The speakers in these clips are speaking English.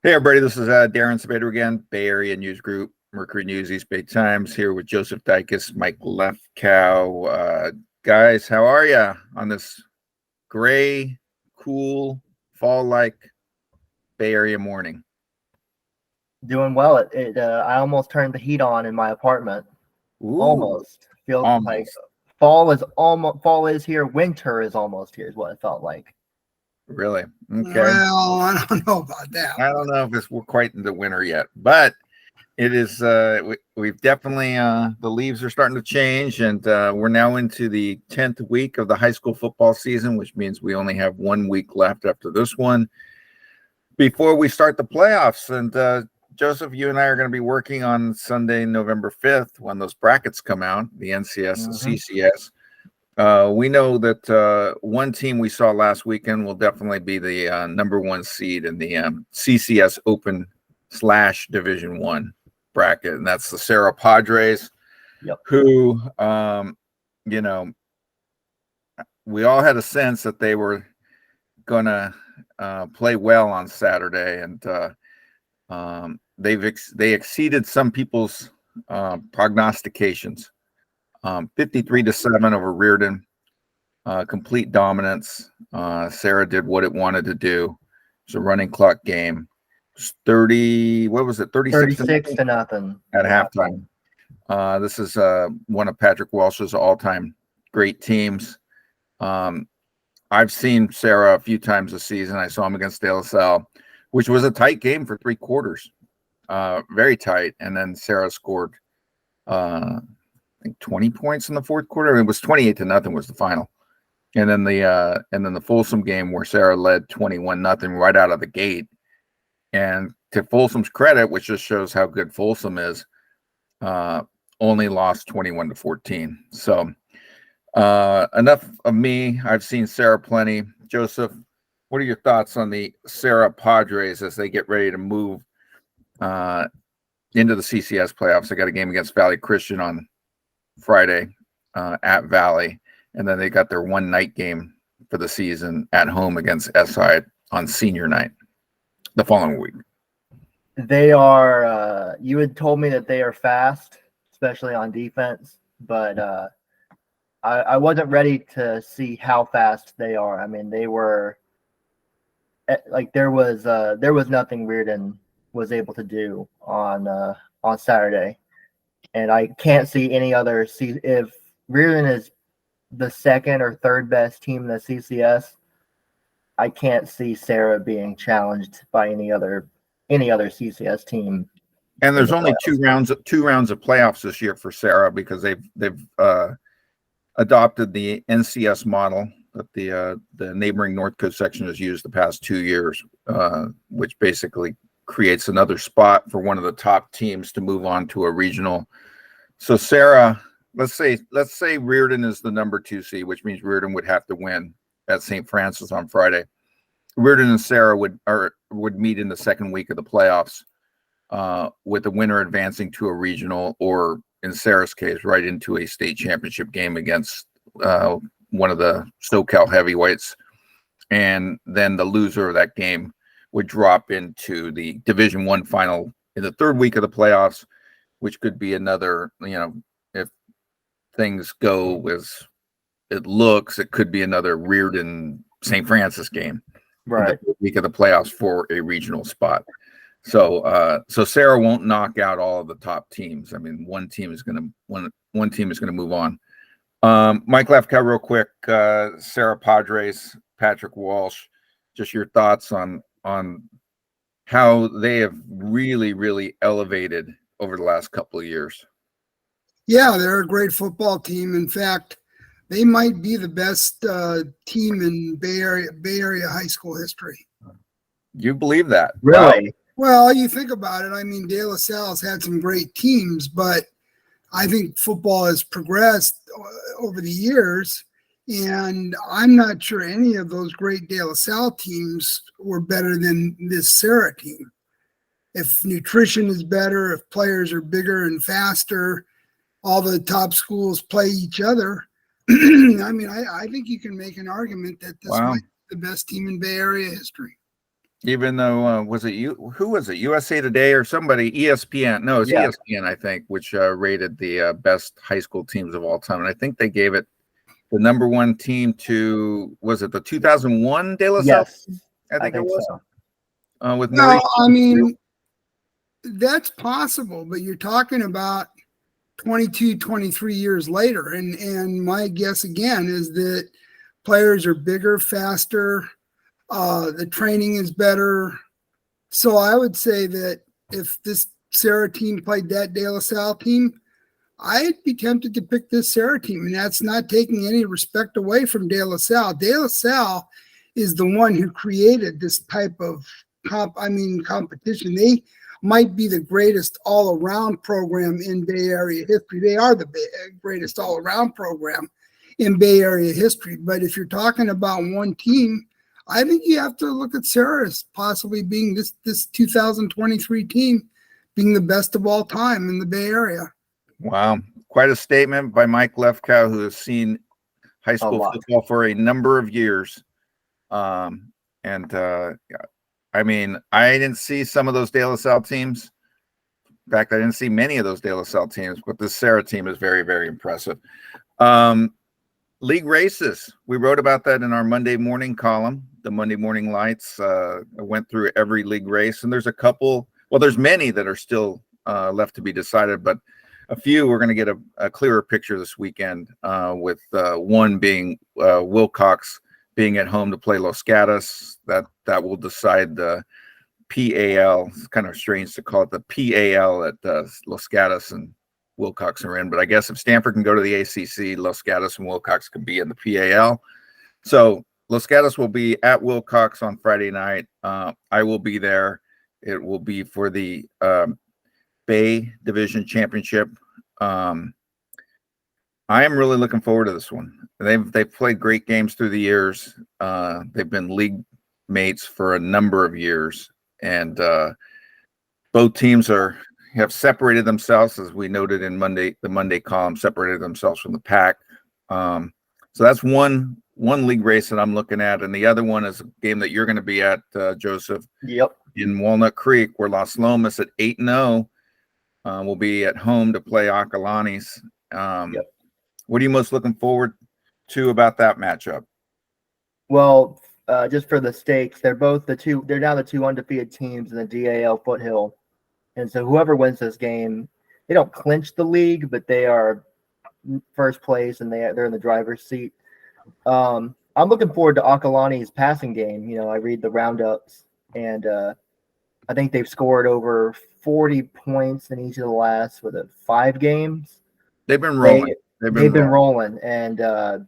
Hey, everybody, this is Darren Sabedra again, Bay Area News Group, Mercury News, East Bay Times, here with Joseph Dycus, Mike Lefkow. Guys, how are you on this gray, cool, fall-like Bay Area morning? Doing well. I almost turned the heat on in my apartment. Ooh, almost. Feels almost. like fall is here. Winter is almost here is what it felt like. Really? Okay. Well, I don't know about that. I don't know if we're quite into winter yet, but it is. We've definitely the leaves are starting to change, and we're now into the 10th week of the high school football season, which means we only have 1 week left after this one before we start the playoffs. And Joseph, you and I are going to be working on Sunday, November 5th, when those brackets come out, the NCS and CCS. We know that one team we saw last weekend will definitely be the number 1 seed in the CCS Open / Division 1 bracket, and that's the Serra Padres, who, we all had a sense that they were going to play well on Saturday, and they exceeded some people's prognostications. 53-7 over Reardon, complete dominance. Serra did what it wanted to do. It was a running clock game. It was 36 to nothing at halftime. This is one of Patrick Welsh's all-time great teams. I've seen Serra a few times this season. I saw him against De La Salle, which was a tight game for 3 quarters. Very tight. And then Serra scored 20 points in the 4th quarter. It was 28-0 was the final. And then the Folsom game where Serra led 21-0 right out of the gate. And to Folsom's credit, which just shows how good Folsom is, only lost 21-14. So enough of me. I've seen Serra plenty. Joseph, what are your thoughts on the Serra Padres as they get ready to move into the CCS playoffs? They got a game against Valley Christian on Friday at Valley, and then they got their one night game for the season at home against SI on senior night the following week. They are you had told me that they are fast, especially on defense, but I wasn't ready to see how fast they are. I mean, they were like there was nothing Reardon was able to do on Saturday. And I can't see any other. If Reardon is the 2nd or 3rd best team in the CCS, I can't see Serra being challenged by any other CCS team. And there's only two rounds of playoffs this year for Serra because they've adopted the NCS model that the neighboring North Coast section has used the past 2 years, which basically creates another spot for one of the top teams to move on to a regional. So Serra, let's say Reardon is the number 2 seed, which means Reardon would have to win at St. Francis on Friday. Reardon and Serra would meet in the 2nd week of the playoffs, with the winner advancing to a regional, or in Serra's case, right into a state championship game against one of the SoCal heavyweights, and then the loser of that game would drop into the Division 1 final in the 3rd week of the playoffs, which could be another, if things go as it looks, it could be another Reardon St. Francis game, right? The week of the playoffs for a regional spot. So Serra won't knock out all of the top teams. I mean, one team is going to move on. Mike Lefkow, real quick, Serra Padres, Patrick Walsh, just your thoughts on how they have really, really elevated over the last couple of years. Yeah, they're a great football team. In fact, they might be the best team in Bay Area high school history. You believe that? Really? Wow. Well, you think about it. I mean, De La Salle's had some great teams, but I think football has progressed over the years, and I'm not sure any of those great De La Salle teams were better than this Serra team. If nutrition is better, if players are bigger and faster, all the top schools play each other. I mean, I think you can make an argument that this might be the best team in Bay Area history. Even though was it you? Who was it? USA Today or somebody? ESPN? No, it's Yeah. ESPN, I think, which rated the best high school teams of all time, and I think they gave it the number one team to, was it the 2001 De La Salle? Yes, I think it was. so. With No, Maurice. I mean, that's possible, but you're talking about 22, 23 years later. And my guess again is that players are bigger, faster, the training is better. So I would say that if this Serra team played that De La Salle team, I'd be tempted to pick this Serra team. And that's not taking any respect away from De La Salle. De La Salle is the one who created this type of competition. They might be the greatest all-around program in Bay Area history. They are the greatest all-around program in Bay Area history. But if you're talking about one team, I think you have to look at Serra as possibly being this 2023 team being the best of all time in the Bay Area. Wow. Quite a statement by Mike Lefkow, who has seen high school football for a number of years. I mean, I didn't see some of those De La Salle teams. In fact, I didn't see many of those De La Salle teams, but this Serra team is very, very impressive. League races. We wrote about that in our Monday morning column, the Monday Morning Lights. I went through every league race, and there's a couple, well, there's many that are still left to be decided, but a few we're going to get a clearer picture this weekend, with one being Wilcox being at home to play Los Gatos. That will decide the PAL. It's kind of strange to call it the PAL at Los Gatos and Wilcox are in, but I guess if Stanford can go to the ACC, Los Gatos and Wilcox could be in the PAL. So Los Gatos will be at Wilcox on Friday night. I will be there. It will be for the Bay Division Championship. I am really looking forward to this one. They've played great games through the years. They've been league mates for a number of years, and both teams have separated themselves, as we noted in the Monday column, separated themselves from the pack. So that's one league race that I'm looking at, and the other one is a game that you're going to be at, Joseph. Yep. In Walnut Creek, where Las Lomas at 8-0 will be at home to play Acalanes. Yep. What are you most looking forward to about that matchup? Well, just for the stakes, they're now the two undefeated teams in the DAL foothill. And so whoever wins this game, they don't clinch the league, but they are first place and they're in the driver's seat. I'm looking forward to Acalanes' passing game. You know, I read the roundups, and I think they've scored over 40 points in each of the last 5 games. They've been rolling. They've been rolling, and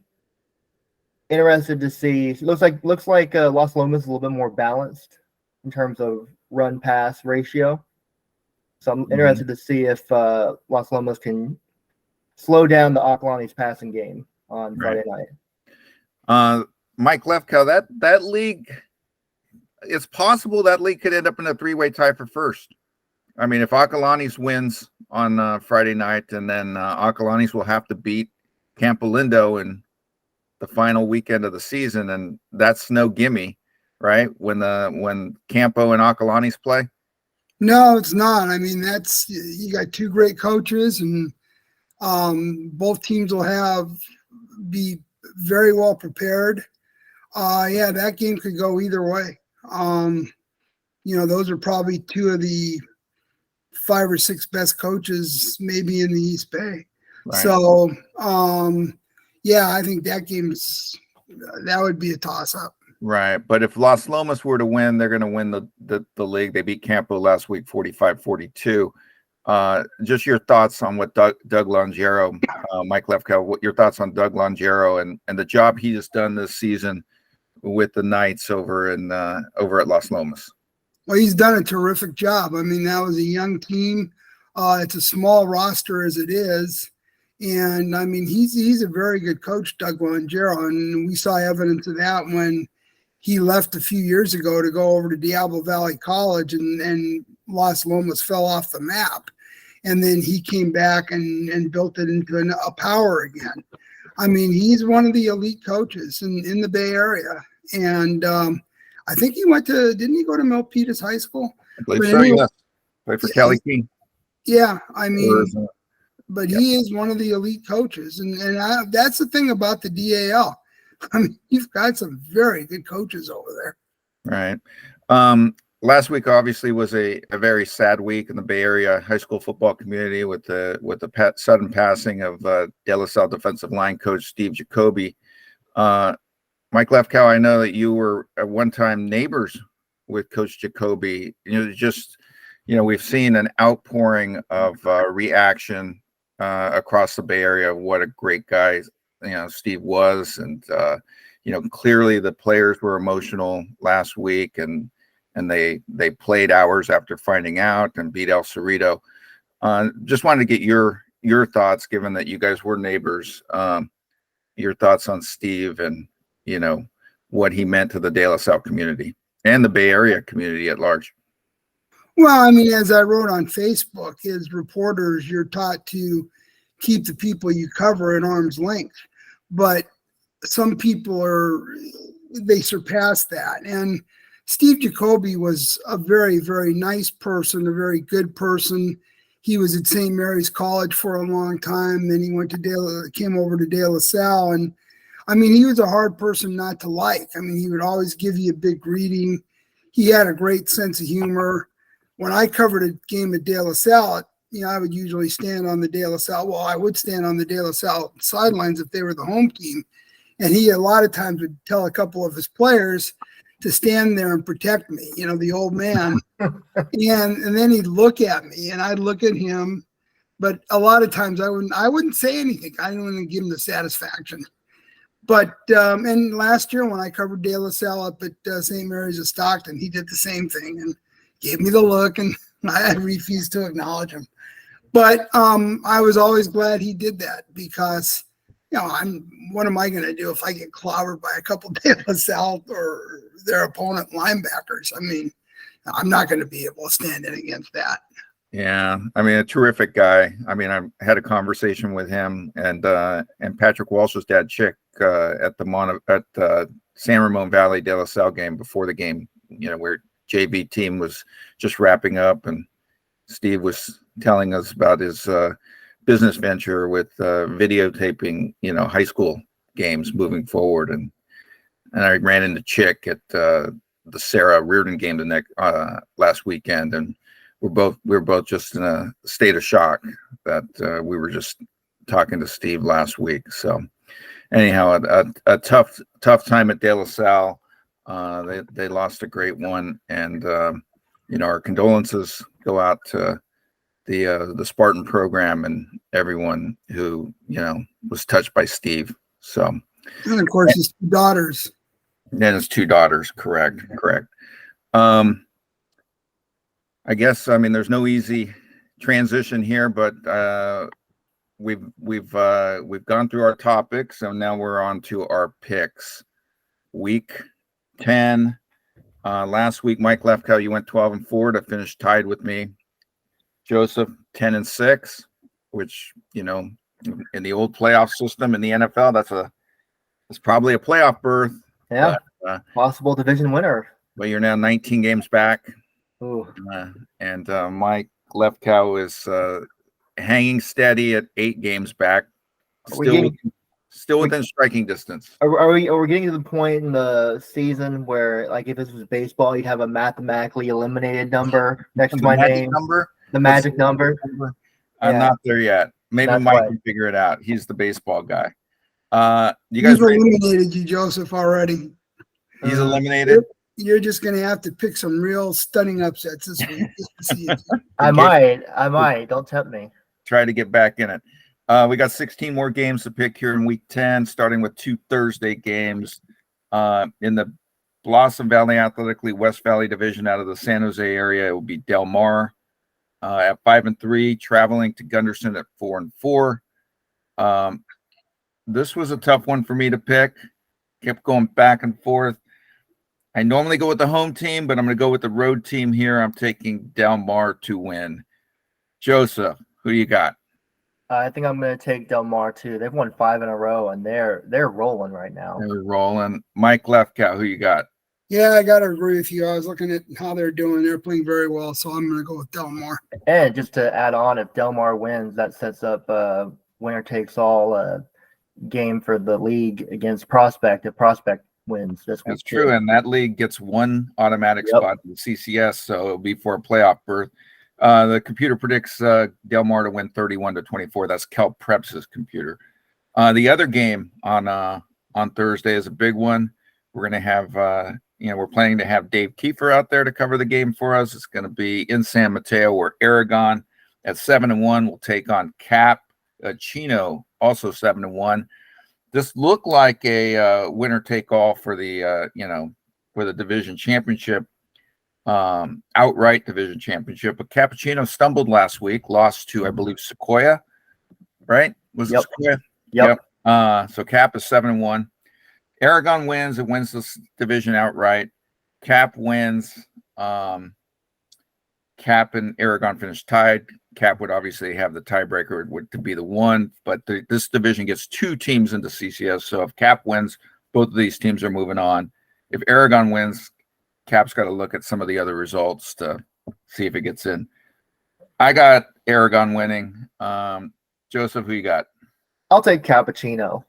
interested to see. Looks like Las Lomas is a little bit more balanced in terms of run pass ratio. So I'm interested to see if Las Lomas can slow down the Acalanes passing game on Friday night. Mike Lefkow, that league, it's possible that league could end up in a 3-way tie for first. I mean, if Acalanes wins on Friday night, and then Acalanes will have to beat Campolindo in the final weekend of the season, and that's no gimme, right? When Campo and Acalanes play. No, it's not. I mean, you got 2 great coaches, and both teams will be very well prepared. Yeah, that game could go either way. Those are probably 2 of the 5 or 6 best coaches maybe in the East Bay. Right. So, yeah, I think that would be a toss-up. Right, but if Las Lomas were to win, they're going to win the league. They beat Campo last week 45-42. Just your thoughts on what Doug Longiero, Mike Lefkow, what your thoughts on Doug Longiero and the job he has done this season with the Knights over at Las Lomas? Well, he's done a terrific job. I mean, that was a young team. It's a small roster as it is. And, I mean, he's a very good coach, Doug Longiero, and we saw evidence of that when he left a few years ago to go over to Diablo Valley College, and Las Lomas fell off the map. And then he came back and built it into a power again. I mean, he's one of the elite coaches in the Bay Area. And I think didn't he go to Milpitas High School? I believe But so, anyway, yes. Played for Kelly King. Yeah, I mean, Or, but he is one of the elite coaches. That's the thing about the DAL. I mean, you've got some very good coaches over there. right. Last week obviously was a very sad week in the Bay Area high school football community with the sudden passing of De La Salle defensive line coach Steve Jacobe. Mike Lefkow, I know that you were at one time neighbors with Coach Jacobe. We've seen an outpouring of reaction across the Bay Area of what a great guy Steve was, and clearly the players were emotional last week, and they played hours after finding out and beat El Cerrito. Just wanted to get your thoughts, given that you guys were neighbors. Your thoughts on Steve and what he meant to the De La Salle community and the Bay Area community at large. Well, I mean, as I wrote on Facebook, as reporters, you're taught to keep the people you cover at arm's length, but some people they surpass that. And Steve Jacobe was a very, very nice person, a very good person. He was at St. Mary's College for a long time. Then he came over to De La Salle. And I mean, he was a hard person not to like. I mean, he would always give you a big greeting. He had a great sense of humor. When I covered a game at De La Salle, I would usually stand on the De La Salle. Well, I would stand on the De La Salle sidelines if they were the home team. And he a lot of times would tell a couple of his players to stand there and protect me, the old man. and then he'd look at me and I'd look at him. But a lot of times I wouldn't say anything. I didn't want to give him the satisfaction. But and last year when I covered De La Salle up at St. Mary's of Stockton, he did the same thing and gave me the look, and I refused to acknowledge him. But I was always glad he did that because, what am I going to do if I get clobbered by a couple of De La Salle or their opponent linebackers? I mean, I'm not going to be able to stand in against that. Yeah, I mean, a terrific guy. I mean, I had a conversation with him and Patrick Walsh's dad, Chick, at the San Ramon Valley De La Salle game before the game, where JV team was just wrapping up, and Steve was telling us about his business venture with videotaping, high school games moving forward. And I ran into Chick at the Serra Reardon game last weekend, and we were both just in a state of shock that we were just talking to Steve last week. So anyhow, a tough time at De La Salle. They lost a great one, and our condolences go out to the Spartan program and everyone who was touched by Steve. So, and of course his two daughters. And his two daughters, correct. I guess there's no easy transition here, but we've gone through our topics, so now we're on to our picks. Week 10. Last week, Mike Lefkow, you went 12-4 to finish tied with me. Joseph 10-6, which in the old playoff system in the NFL, that's probably a playoff berth. Yeah, possible division winner. But you're now 19 games back. And Mike Lefkow is hanging steady at 8 games back, still within striking distance. Are we getting to the point in the season where, like, if this was baseball, you'd have a mathematically eliminated number next to my name? The magic number. I'm not there yet. Maybe That's Mike right. can figure it out. He's the baseball guy. You He's guys ready? eliminated you, Joseph, already. He's eliminated. You're just going to have to pick some real stunning upsets this week just to see it. I might. Don't tempt me. Try to get back in it. We got 16 more games to pick here in week 10, starting with 2 Thursday games. In the Blossom Valley Athletic League West Valley Division out of the San Jose area, it will be Del Mar at 5-3, traveling to Gunderson at 4-4. This was a tough one for me to pick. Kept going back and forth. I normally go with the home team, but I'm going to go with the road team here. I'm taking Del Mar to win. Joseph, who do you got? I think I'm going to take Del Mar too. They've won 5 in a row, and they're rolling right now. They're rolling. Mike Lefkow, who you got? Yeah, I got to agree with you. I was looking at how they're doing. They're playing very well, so I'm going to go with Delmar. And just to add on, if Delmar wins, that sets up winner takes all game for the league against Prospect. If Prospect wins this week, That's true, and that league gets one automatic spot in the CCS, so it'll be for a playoff berth. The computer predicts Delmar to win 31-24. That's Cal Preps' computer. The other game on Thursday is a big one. We're going to have, we're planning to have Dave Kiefer out there to cover the game for us. It's going to be in San Mateo, where Aragon at 7-1 will take on Cap Chino, also 7-1. This looked like a winner take all for the for the division championship, outright division championship. But Cappuccino stumbled last week, lost to I believe Sequoia, right? Was it Sequoia? Yep. So Cap is 7-1. Aragon wins. It wins this division outright. Cap wins. Cap and Aragon finish tied. Cap would obviously have the tiebreaker to be the one, but this division gets two teams into CCS. So if Cap wins, both of these teams are moving on. If Aragon wins, Cap's got to look at some of the other results to see if it gets in. I got Aragon winning. Joseph, who you got? I'll take Cappuccino.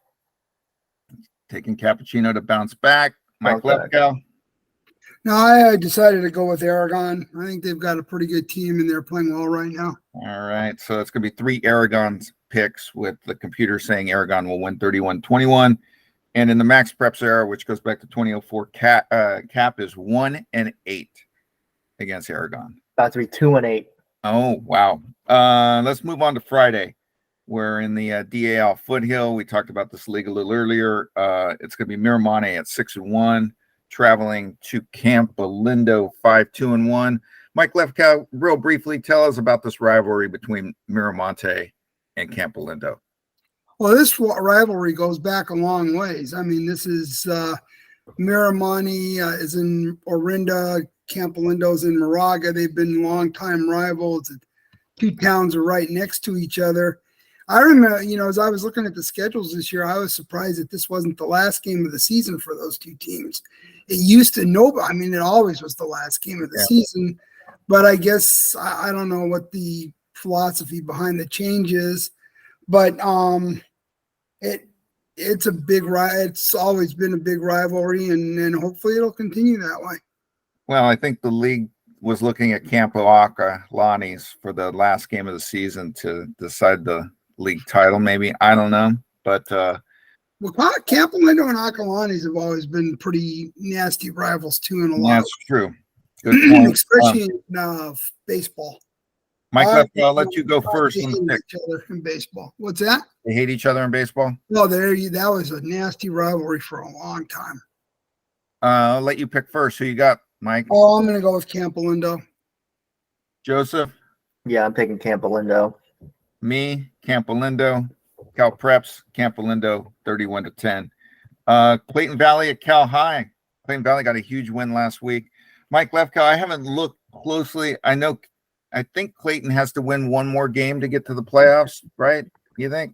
Taking Cappuccino to bounce back. Mike Lefkow. No, I decided to go with Aragon. I think they've got a pretty good team, and they're playing well right now. All right, so it's going to be 3 Aragon's picks, with the computer saying Aragon will win 31-21. And in the Max Preps era, which goes back to 2004, Cap is 1-8 against Aragon. About to be 2-8. Oh, wow. Let's move on to Friday. We're in the DAL Foothill. We talked about this league a little earlier. It's going to be Miramonte at 6-1, traveling to Camp Lindo 5-2-1. Mike Lefkow, real briefly, tell us about this rivalry between Miramonte and Camp Lindo. Well, this rivalry goes back a long ways. I mean, this is Miramonte is in Orinda, Camp Lindo's in Moraga. They've been longtime rivals. The two towns are right next to each other. I remember, as I was looking at the schedules this year, I was surprised that this wasn't the last game of the season for those two teams. It used to it always was the last game of the season, but I guess I don't know what the philosophy behind the change is, but it's always been a big rivalry, and hopefully it'll continue that way. Well, I think the league was looking at Camp Acalanes for the last game of the season to decide the league title, maybe. I don't know, but Camp Lindo and Acalanes have always been pretty nasty rivals too, in a lot. That's true. Good point. Especially in baseball. Mike Lefkow, I'll let you go first. They hate each other in baseball. What's that? They hate each other in baseball? Well, that was a nasty rivalry for a long time. I'll let you pick first. Who you got, Mike? Oh, I'm going to go with Camp Lindo. Joseph? Yeah, I'm picking Camp Lindo. Me, Camp Lindo. Cal Preps, Camp Lindo, 31-10. Clayton Valley at Cal High. Clayton Valley got a huge win last week. Mike Lefkow, I haven't looked closely. I think Clayton has to win one more game to get to the playoffs, right? You think?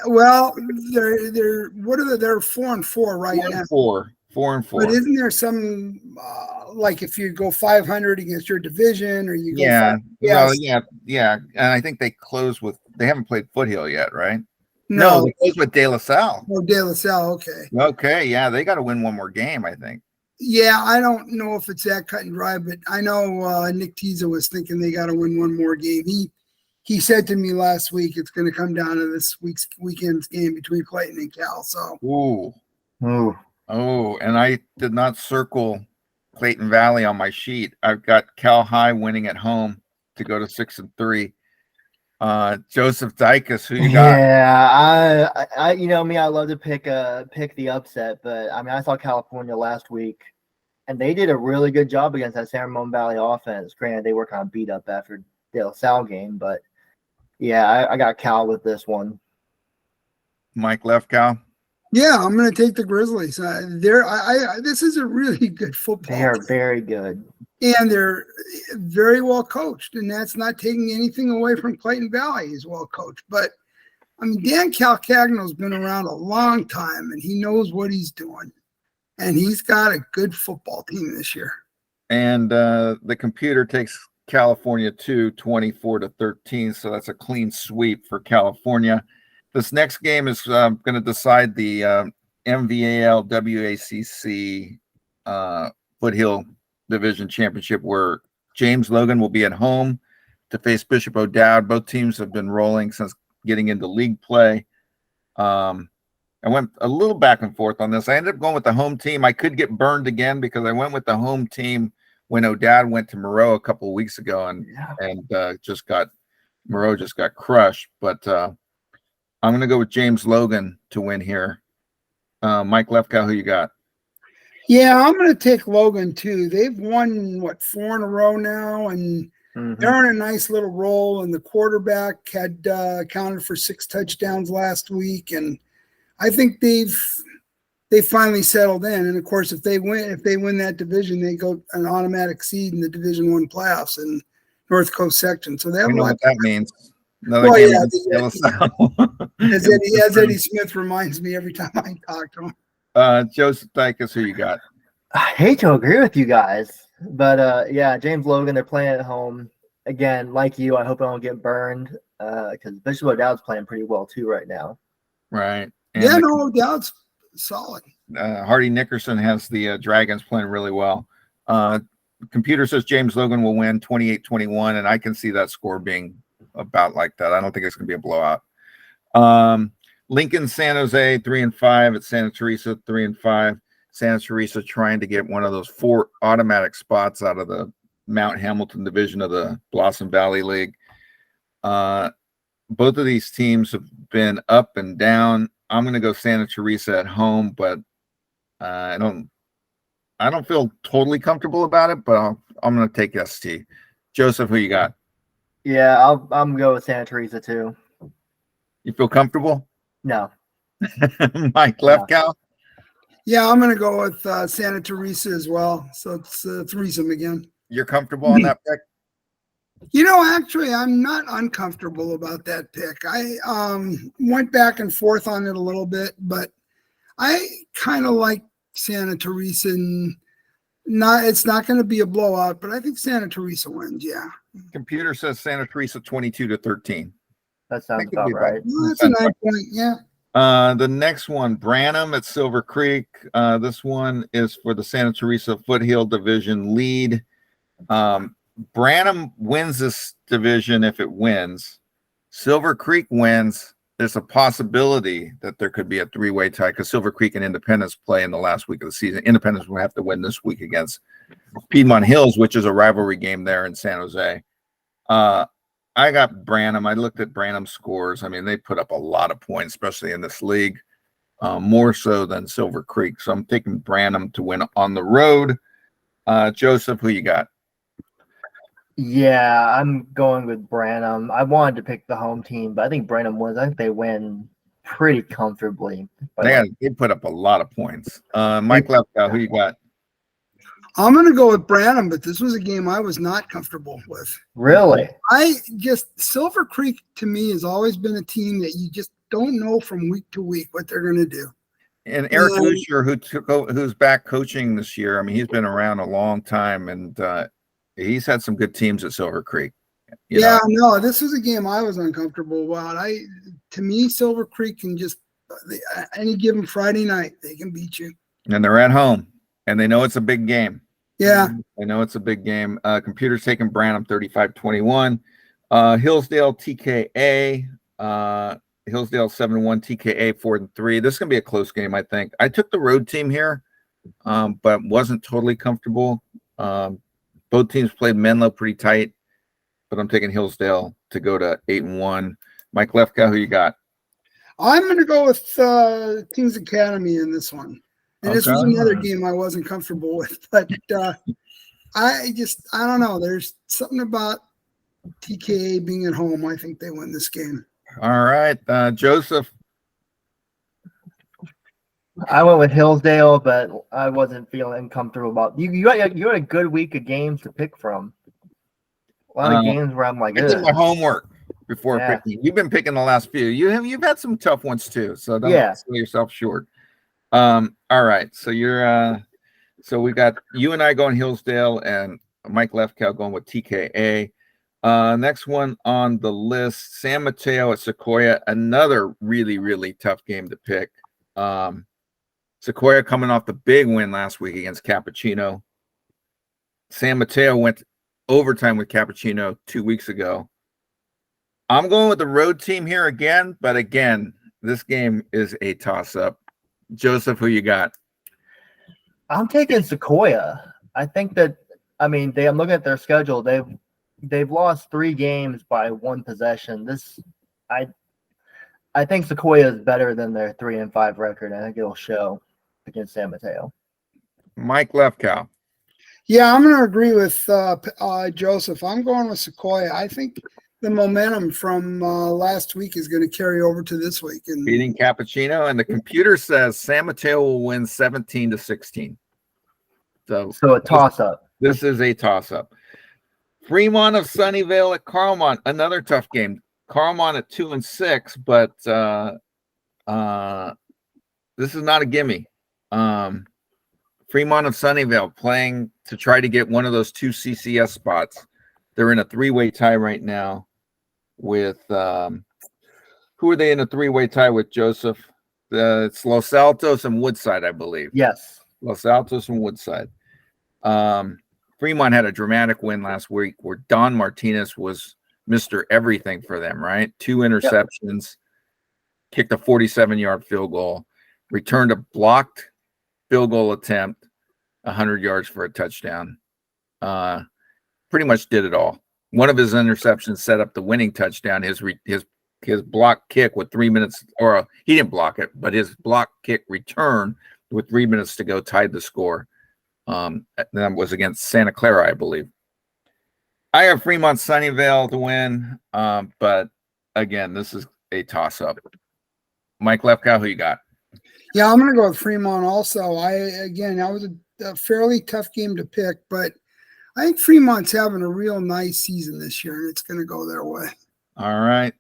Well, they're 4-4 right now. 4-4. But isn't there some like if you go 500 against your division, or you go yeah. And I think they haven't played Foothill yet, right? No, they close with De La Salle. Oh, De La Salle, okay. Okay, yeah, they got to win one more game, I think. Yeah, I don't know if it's that cut and dry, but I know Nick Tiza was thinking they got to win one more game. He said to me last week it's going to come down to this weekend's game between Clayton and Cal. So. Ooh. Oh, and I did not circle Clayton Valley on my sheet. I've got Cal High winning at home to go to 6-3. Joseph Dycus, who you got? Yeah, I me, I love to pick the upset, but I mean, I saw California last week, and they did a really good job against that San Ramon Valley offense. Granted, they were kind of beat up after De La Salle game, but yeah, I got Cal with this one. Mike Lefkow. Yeah, I'm going to take the Grizzlies. This is a really good football. They are very good. And they're very well coached, and that's not taking anything away from Clayton Valley. He's well coached. But, I mean, Dan Calcagno's been around a long time, and he knows what he's doing. and he's got a good football team this year. And the computer takes California 24-13, so that's a clean sweep for California. This next game is going to decide the MVAL WACC Foothill Division Championship, where James Logan will be at home to face Bishop O'Dowd. Both teams have been rolling since getting into league play. I went a little back and forth on this. I ended up going with the home team. I could get burned again because I went with the home team when O'Dowd went to Moreau a couple of weeks ago and Moreau just got crushed. But I'm going to go with James Logan to win here. Mike Lefkow, who you got? Yeah, I'm going to take Logan too. They've won 4 in a row now, and they're on a nice little roll. And the quarterback had accounted for 6 touchdowns last week, and I think they've finally settled in. And of course, if they win that division, they go an automatic seed in the Division I playoffs in North Coast section. So they have know what that means. Well, yeah, as Eddie Smith reminds me every time I talk to him. Joseph Dycus, who you got? I hate to agree with you guys, but yeah, James Logan, they're playing at home. Again, like you, I hope I don't get burned because Bishop O'Dowd's playing pretty well too right now. Right. And O'Dowd's solid. Hardy Nickerson has the Dragons playing really well. Computer says James Logan will win 28-21, and I can see that score being about like that. I don't think it's going to be a blowout. Lincoln, San Jose 3-5 at Santa Teresa 3-5. Santa Teresa trying to get one of those 4 automatic spots out of the Mount Hamilton division of the Blossom Valley League. Both of these teams have been up and down. I'm going to go Santa Teresa at home, but I don't feel totally comfortable about it. But I'm going to take ST. Joseph, who you got? Yeah, I'm going to go with Santa Teresa too. You feel comfortable? No. Mike Lefkow? Yeah, I'm going to go with Santa Teresa as well. So it's a threesome again. You're comfortable on that pick? Actually, I'm not uncomfortable about that pick. I went back and forth on it a little bit, but I kind of like Santa Teresa. And it's not going to be a blowout, but I think Santa Teresa wins, yeah. Computer says Santa Teresa 22-13. That sounds about right. Well, that's a 9 point, yeah. The next one, Branham at Silver Creek. This one is for the Santa Teresa Foothill Division lead. Branham wins this division if it wins. Silver Creek wins. There's a possibility that there could be a 3-way tie because Silver Creek and Independence play in the last week of the season. Independence will have to win this week against Piedmont Hills, which is a rivalry game there in San Jose. I got Branham. I looked at Branham's scores. I mean, they put up a lot of points, especially in this league, more so than Silver Creek. So I'm taking Branham to win on the road. Joseph, who you got? Yeah, I'm going with Branham. I wanted to pick the home team, but I think Branham wins. I think they win pretty comfortably. They put up a lot of points. Mike Lefkow, who you got? I'm going to go with Branham, but this was a game I was not comfortable with. Really? Silver Creek to me has always been a team that you just don't know from week to week what they're going to do. And Eric Lucier, who's back coaching this year, I mean, he's been around a long time, and he's had some good teams at Silver Creek. No, this was a game I was uncomfortable about. To me, Silver Creek can just any given Friday night they can beat you. And they're at home, and they know it's a big game. Yeah, they know it's a big game. Computer's taking Branham 35-21. Hillsdale TKA. Hillsdale 7-1, TKA 4-3. This is gonna be a close game, I think. I took the road team here, but wasn't totally comfortable. Both teams played Menlo pretty tight, but I'm taking Hillsdale to go to 8-1. Mike Lefkow, who you got? I'm going to go with Kings Academy in this one. And this was another game I wasn't comfortable with, but I don't know. There's something about TKA being at home. I think they win this game. All right, Joseph. I went with Hillsdale, but I wasn't feeling comfortable about you had a good week of games to pick from. A lot of games where I'm like, I did my homework before picking. You've been picking the last few. You've had some tough ones too, so don't sell yourself short. All right. So so we got you and I going Hillsdale and Mike Lefkow going with TKA. Next one on the list, San Mateo at Sequoia, another really, really tough game to pick. Sequoia coming off the big win last week against Cappuccino. San Mateo went overtime with Cappuccino 2 weeks ago. I'm going with the road team here again, but again, this game is a toss-up. Joseph, who you got? I'm taking Sequoia. I think that, I'm looking at their schedule. They've lost 3 games by 1 possession. I think Sequoia is better than their 3-5 record. I think it'll show against San Mateo. Mike Lefkow. Yeah, I'm going to agree with Joseph. I'm going with Sequoia. I think the momentum from last week is going to carry over to this week. And beating Cappuccino, and the computer says San Mateo will win 17-16. So a toss-up. This is a toss-up. Fremont of Sunnyvale at Carlmont, another tough game. Carlmont at 2-6, but this is not a gimme. Fremont of Sunnyvale playing to try to get one of those 2 CCS spots. They're in a 3-way tie right now with who are they in a 3-way tie with, Joseph? It's Los Altos and Woodside, I believe. Yes. Los Altos and Woodside. Fremont had a dramatic win last week where Don Martinez was Mr. Everything for them, right? 2 interceptions, kicked a 47-yard field goal, returned a blocked field goal attempt, 100 yards for a touchdown. Pretty much did it all. One of his interceptions set up the winning touchdown. His block kick with 3 minutes, or he didn't block it, but his block kick return with 3 minutes to go tied the score. That was against Santa Clara, I believe. I have Fremont Sunnyvale to win, but again, this is a toss-up. Mike Lefkow, who you got? Yeah, I'm going to go with Fremont also. That was a fairly tough game to pick, but I think Fremont's having a real nice season this year, and it's going to go their way. All right.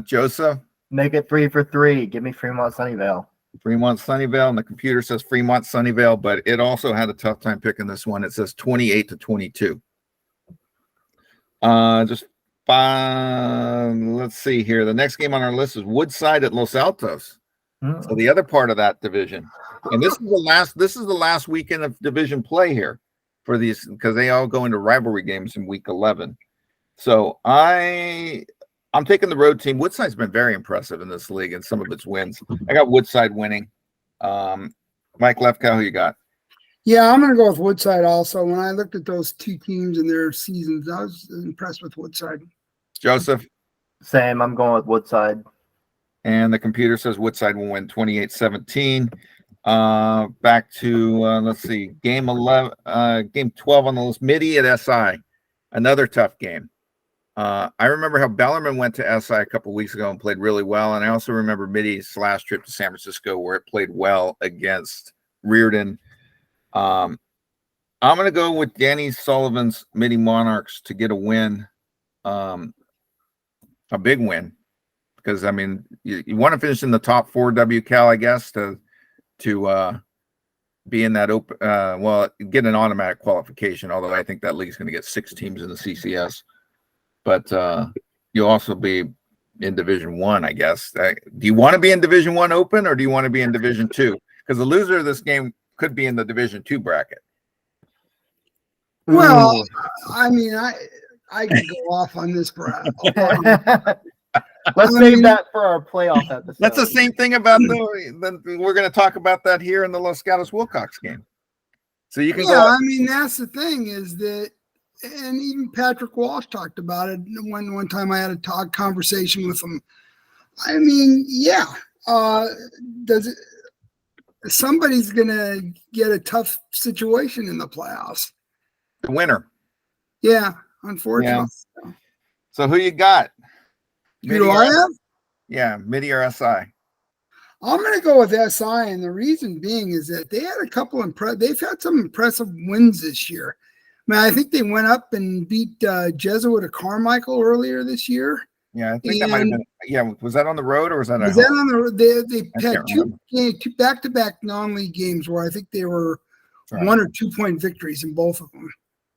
Joseph? Make it 3 for 3. Give me Fremont Sunnyvale. Fremont Sunnyvale, and the computer says Fremont Sunnyvale, but it also had a tough time picking this one. It says 28-22. Let's see here. The next game on our list is Woodside at Los Altos. So the other part of that division. And this is the last weekend of division play here for these, because they all go into rivalry games in week 11. So I'm taking the road team. Woodside's been very impressive in this league and some of its wins. I got Woodside winning. Mike Lefkow, who you got? Yeah, I'm going to go with Woodside also. When I looked at those 2 teams and their seasons, I was impressed with Woodside. Joseph? Same. I'm going with Woodside. And the computer says Woodside will win 28-17. Back to, let's see, game 12 on the list, Midi at SI. Another tough game. I remember how Bellarmine went to SI a couple weeks ago and played really well. And I also remember Midi's last trip to San Francisco where it played well against Reardon. I'm going to go with Danny Sullivan's Midi Monarchs to get a win, a big win. Because, I mean, you want to finish in the top 4 WCal, I guess, to be in that open, get an automatic qualification, although I think that league's going to get 6 teams in the CCS. But you'll also be in Division 1, I guess. Do you want to be in Division 1 Open, or do you want to be in Division 2? Because the loser of this game could be in the Division 2 bracket. Well, I mean, I could go off on this bracket. Let's save that for our playoff episode. That's the same thing about we're going to talk about that here in the Los Gatos Wilcox game. So you can go. I mean, that's the thing is that, and even Patrick Walsh talked about it one time. I had a conversation with him. I mean, somebody's going to get a tough situation in the playoffs. The winner. Yeah, unfortunately. Yeah. So who you got? Who do I have? Yeah, Midi or SI. I'm going to go with SI, and the reason being is that they had they've had some impressive wins this year. I mean, I think they went up and beat Jesuit of Carmichael earlier this year. Yeah, I think that might have been. Yeah, was that on the road or was that? Was that on the? They I had two back-to-back non-league games where I think they were Right. 1 or 2 point victories in both of them.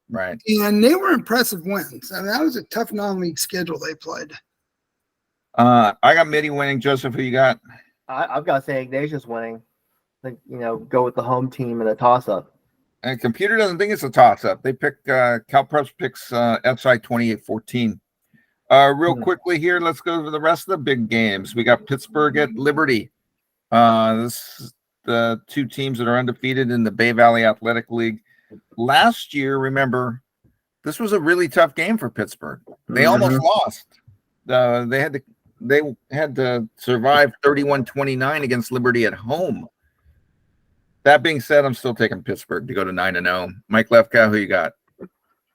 Right. And they were impressive wins. I mean, that was a tough non-league schedule they played. I got Midi winning. Joseph, who you got? I've got to say Ignatius winning. I think, go with the home team in a toss-up. And computer doesn't think it's a toss-up. They pick CalPreps picks FSI 28-14. Real quickly here, let's go over the rest of the big games. We got Pittsburgh at Liberty. This is the two teams that are undefeated in the Bay Valley Athletic League. Last year, remember, this was a really tough game for Pittsburgh. They almost lost. They had to survive 31-29 against Liberty at home. That being said, I'm still taking Pittsburgh to go to 9-0. Mike Lefkow, who you got?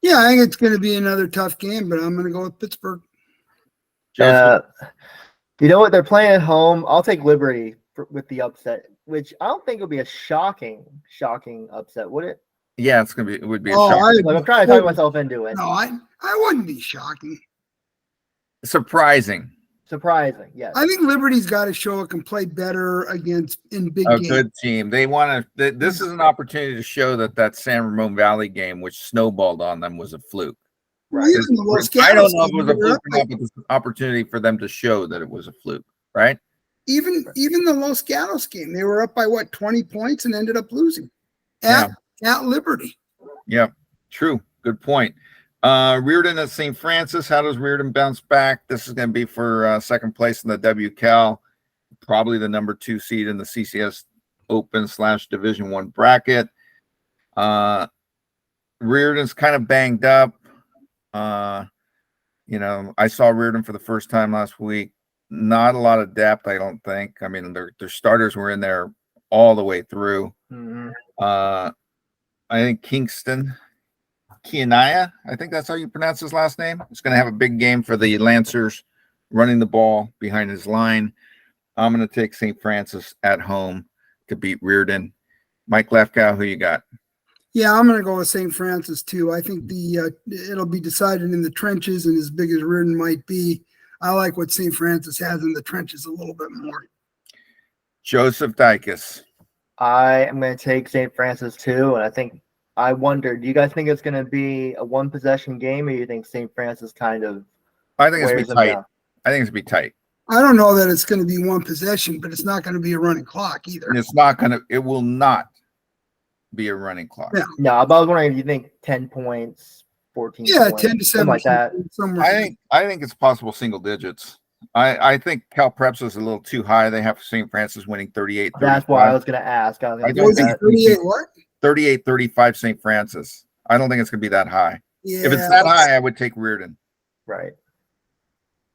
Yeah, I think it's going to be another tough game, but I'm going to go with Pittsburgh. You know what? They're playing at home. I'll take Liberty with the upset, which I don't think will be a shocking upset, would it? Yeah, it would be a shock. I'm trying to talk myself into it. No, I wouldn't be shocking. Surprising. Surprising, yes. I think Liberty's got to show it can play better in big games. Good team. They want to. This is an opportunity to show that San Ramon Valley game, which snowballed on them, was a fluke. Right. I don't know if it was a fluke or not, but it's an opportunity for them to show that it was a fluke, right? Even the Los Gatos game, they were up by 20 points and ended up losing at Liberty. Yeah, true. Good point. Reardon at St. Francis. How does Reardon bounce back? This is going to be for second place in the WCal, probably the number 2 seed in the CCS Open / Division I bracket. Reardon's kind of banged up. I saw Reardon for the first time last week. Not a lot of depth, I don't think. I mean, their starters were in there all the way through. Mm-hmm. I think Kianaya, I think that's how you pronounce his last name. He's going to have a big game for the Lancers, running the ball behind his line. I'm going to take St. Francis at home to beat Reardon. Mike Lefkow, who you got? Yeah, I'm going to go with St. Francis too. I think it'll be decided in the trenches, and as big as Reardon might be, I like what St. Francis has in the trenches a little bit more. Joseph Dycus. I am going to take St. Francis too, and I wonder, do you guys think it's going to be a one-possession game, or do you think St. Francis kind of I think it's going to be tight. Down? I think it's going to be tight. I don't know that it's going to be one possession, but it's not going to be a running clock either. It will not be a running clock. Yeah. No, but I was wondering if you think 10 points, 14 points, 10 to 7, something like that. I think it's possible single digits. I think CalPreps is a little too high. They have St. Francis winning 38. That's why I was going to ask. I don't think 38 what? 38-35 St. Francis. I don't think it's going to be that high. Yeah, if it's that high, I would take Reardon. Right.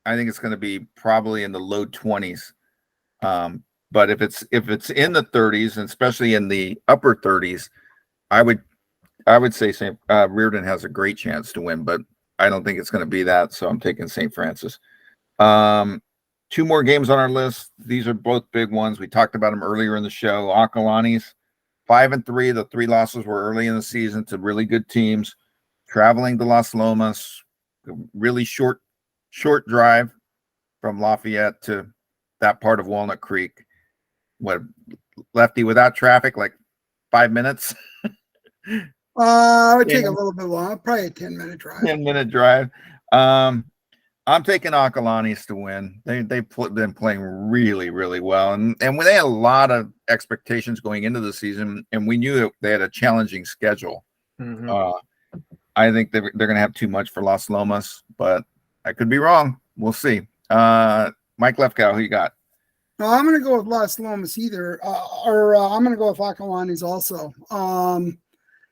I think it's going to be probably in the low 20s. But if it's in the 30s, and especially in the upper 30s, I would say Reardon has a great chance to win, but I don't think it's going to be that. So I'm taking St. Francis. 2 more games on our list. These are both big ones. We talked about them earlier in the show. Acalanes, 5-3. The 3 losses were early in the season to really good teams. Traveling to Las Lomas, really short drive from Lafayette to that part of Walnut Creek. What, Lefty, without traffic, like 5 minutes? I would take a little bit long, probably a 10-minute drive. 10-minute drive. I'm taking Acalanes to win. They've been playing really, really well, and when they had a lot of expectations going into the season, and we knew that they had a challenging schedule. Mm-hmm. I think they're going to have too much for Las Lomas, but I could be wrong. We'll see. Mike Lefkow, who you got? No, I'm going to go with Las Lomas either, or I'm going to go with Acalanes also. And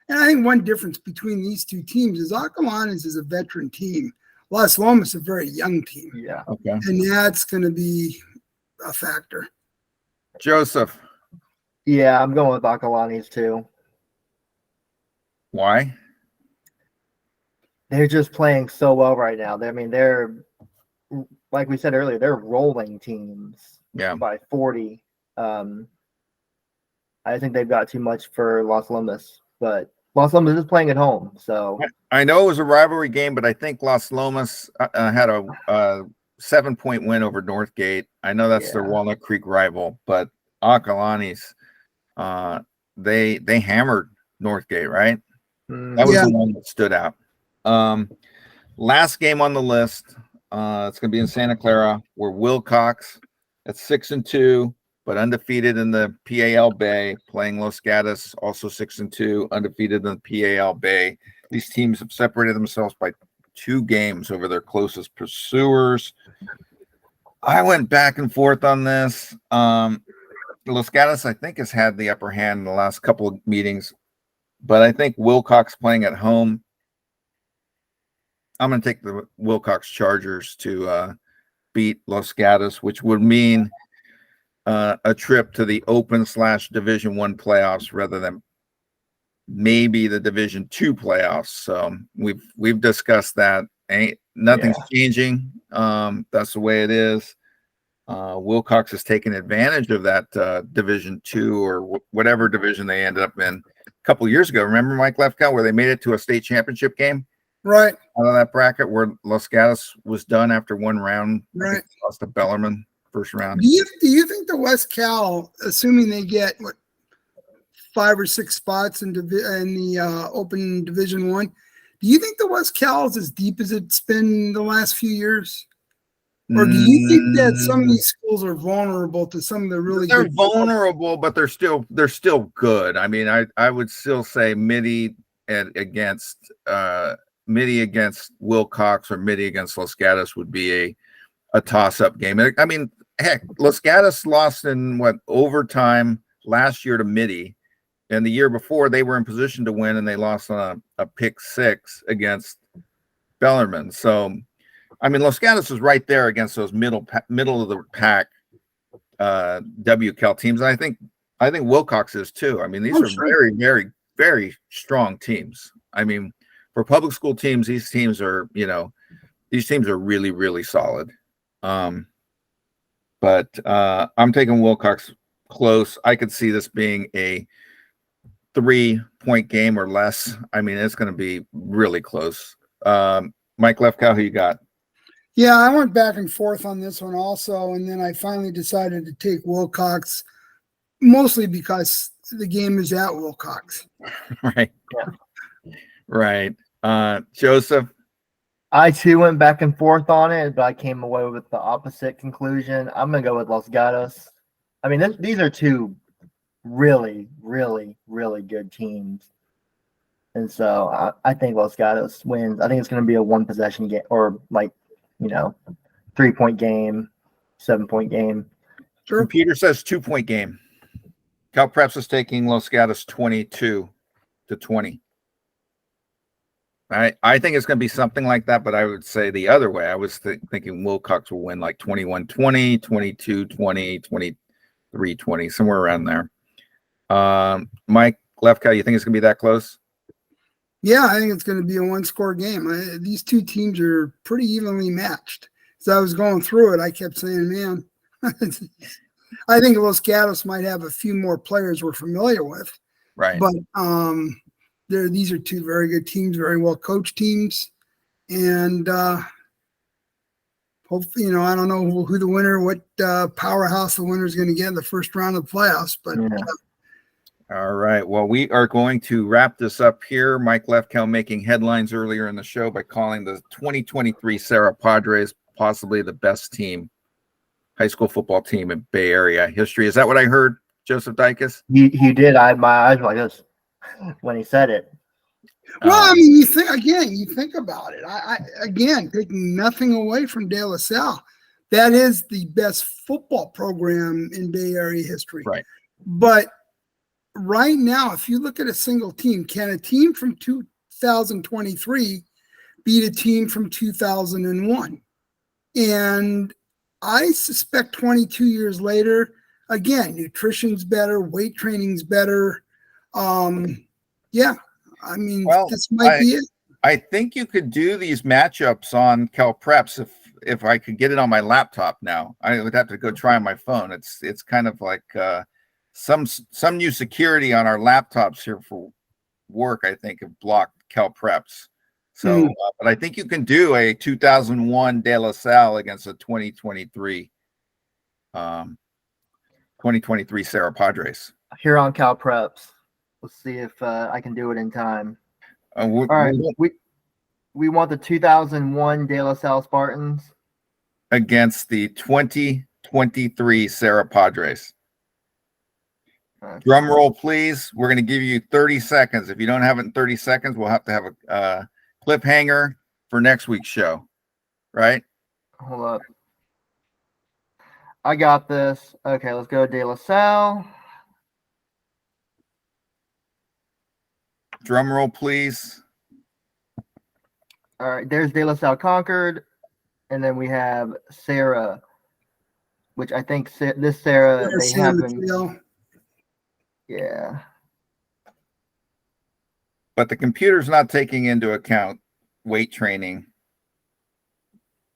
I think one difference between these two teams is Acalanes is a veteran team. Las Lomas is a very young team. Yeah. Okay. And that's going to be a factor. Joseph. Yeah, I'm going with Acalanes too. Why? They're just playing so well right now. They're like we said earlier, they're rolling teams. Yeah. By 40. I think they've got too much for Las Lomas, but Las Lomas is playing at home, so I know it was a rivalry game, but I think Las Lomas had a 7-point win over Northgate. I know that's their Walnut Creek rival, but Acalanes, they hammered Northgate, right? That was the one that stood out. Last game on the list, it's going to be in Santa Clara, where Wilcox at 6-2, but undefeated in the PAL Bay, playing Los Gatos, also 6-2, undefeated in the PAL Bay. These teams have separated themselves by 2 games over their closest pursuers. I went back and forth on this. Los Gatos, I think, has had the upper hand in the last couple of meetings, but I think Wilcox playing at home, I'm going to take the Wilcox Chargers to beat Los Gatos, which would mean a trip to the Open/Division I playoffs rather than maybe the Division II playoffs. So we've discussed that. Nothing's changing. That's the way it is. Wilcox has taken advantage of that Division II or whatever division they ended up in a couple of years ago. Remember, Mike Lefkow, where they made it to a state championship game? Right. Out of that bracket where Los Gatos was done after one round. Right. Lost to Bellarmine first round. Do you think the West Cal, assuming they get 5 or 6 spots in the Open Division I, do you think the West Cal is as deep as it's been the last few years? Or do you think that some of these schools are vulnerable to some of the really They're good vulnerable, but they're still good. I mean, I would still say Midi against Wilcox or Midi against Los Gatos would be a toss-up game. I mean, heck, Los Gatos lost in overtime last year to Midi, and the year before they were in position to win and they lost on a pick 6 against Bellarmine. So, I mean, Los Gatos is right there against those middle of the pack WCal teams. And I think Wilcox is too. I mean, these are very, very, very strong teams. I mean, for public school teams, these teams are really, really solid. But I'm taking Wilcox close. I could see this being a 3-point game or less. I mean, it's going to be really close. Mike Lefkow, who you got? Yeah, I went back and forth on this one also, and then I finally decided to take Wilcox, mostly because the game is at Wilcox. Right. Yeah. Right. Joseph? I too went back and forth on it, but I came away with the opposite conclusion. I'm going to go with Los Gatos. I mean, these are 2 really, really, really good teams. And so I think Los Gatos wins. I think it's going to be a 1-possession game or 3-point game, 7-point game. Sure. Computer says 2-point game. Cal Preps is taking Los Gatos 22-20. I think it's going to be something like that, but I would say the other way. I was thinking Wilcox will win like 21-20, 22-20, 23-20, somewhere around there. Mike Lefkow, you think it's going to be that close? Yeah, I think it's going to be a 1-score game. These 2 teams are pretty evenly matched. As I was going through it, I kept saying, man, I think Los Gatos might have a few more players we're familiar with. Right. But these are 2 very good teams, very well coached teams. And hopefully, I don't know who the winner, what powerhouse the winner is going to get in the first round of the playoffs. But all right. Well, we are going to wrap this up here. Mike Lefkow making headlines earlier in the show by calling the 2023 Serra Padres possibly the best high school football team in Bay Area history. Is that what I heard, Joseph Dycus? He did. I had my eyes like this when he said it. Well, I mean, you think about it. I again, taking nothing away from De La Salle, that is the best football program in Bay Area history. Right. But right now, if you look at a single team, can a team from 2023 beat a team from 2001? And I suspect 22 years later, again, nutrition's better, weight training's better. Yeah, I mean, this might be it. I think you could do these matchups on Cal Preps if I could get it on my laptop now. I would have to go try on my phone. It's kind of like some new security on our laptops here for work, I think, have blocked Cal Preps. So, but I think you can do a 2001 De La Salle against a 2023 Serra Padres. Here on Cal Preps. Let's see if I can do it in time. All right, we want the 2001 De La Salle Spartans against the 2023 Serra Padres. Drum roll, please. We're going to give you 30 seconds. If you don't have it in 30 seconds, we'll have to have a cliffhanger for next week's show. Right? Hold up. I got this. Okay, let's go De La Salle. Drum roll, please. All right, there's De La Salle Concord. And then we have Serra, which I think this Serra, they have them. Yeah. But the computer's not taking into account weight training.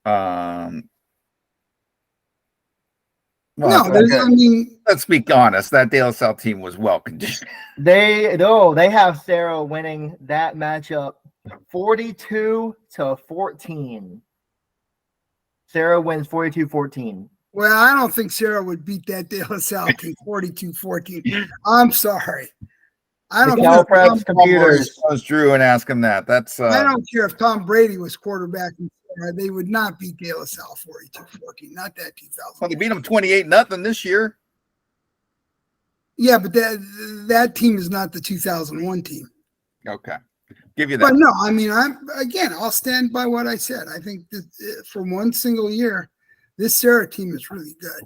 Well, no, I mean, let's be honest. That De La Salle team was well conditioned. They have Serra winning that matchup 42-14. Serra wins 42-14. Well, I don't think Serra would beat that De La Salle team 42-14. I'm sorry. I don't care if computers. Drew and ask him that. That's I don't care if Tom Brady was quarterback in Serra, they would not beat De La Salle 42-14. Not that 2000. Well, they beat them 28-0 this year. Yeah, but that team is not the 2001 team. Okay. Give you that. But no, I mean, I'll stand by what I said. I think that for one single year, this Serra team is really good.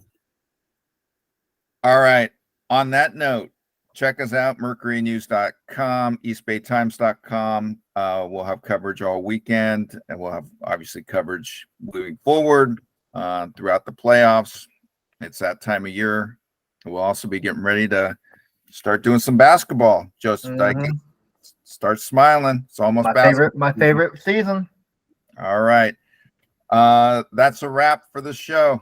All right. On that note, check us out, mercurynews.com, eastbaytimes.com. We'll have coverage all weekend, and we'll have obviously coverage moving forward throughout the playoffs. It's that time of year. We'll also be getting ready to start doing some basketball. Joseph Dycus, start smiling. It's almost my favorite season. All right. That's a wrap for the show.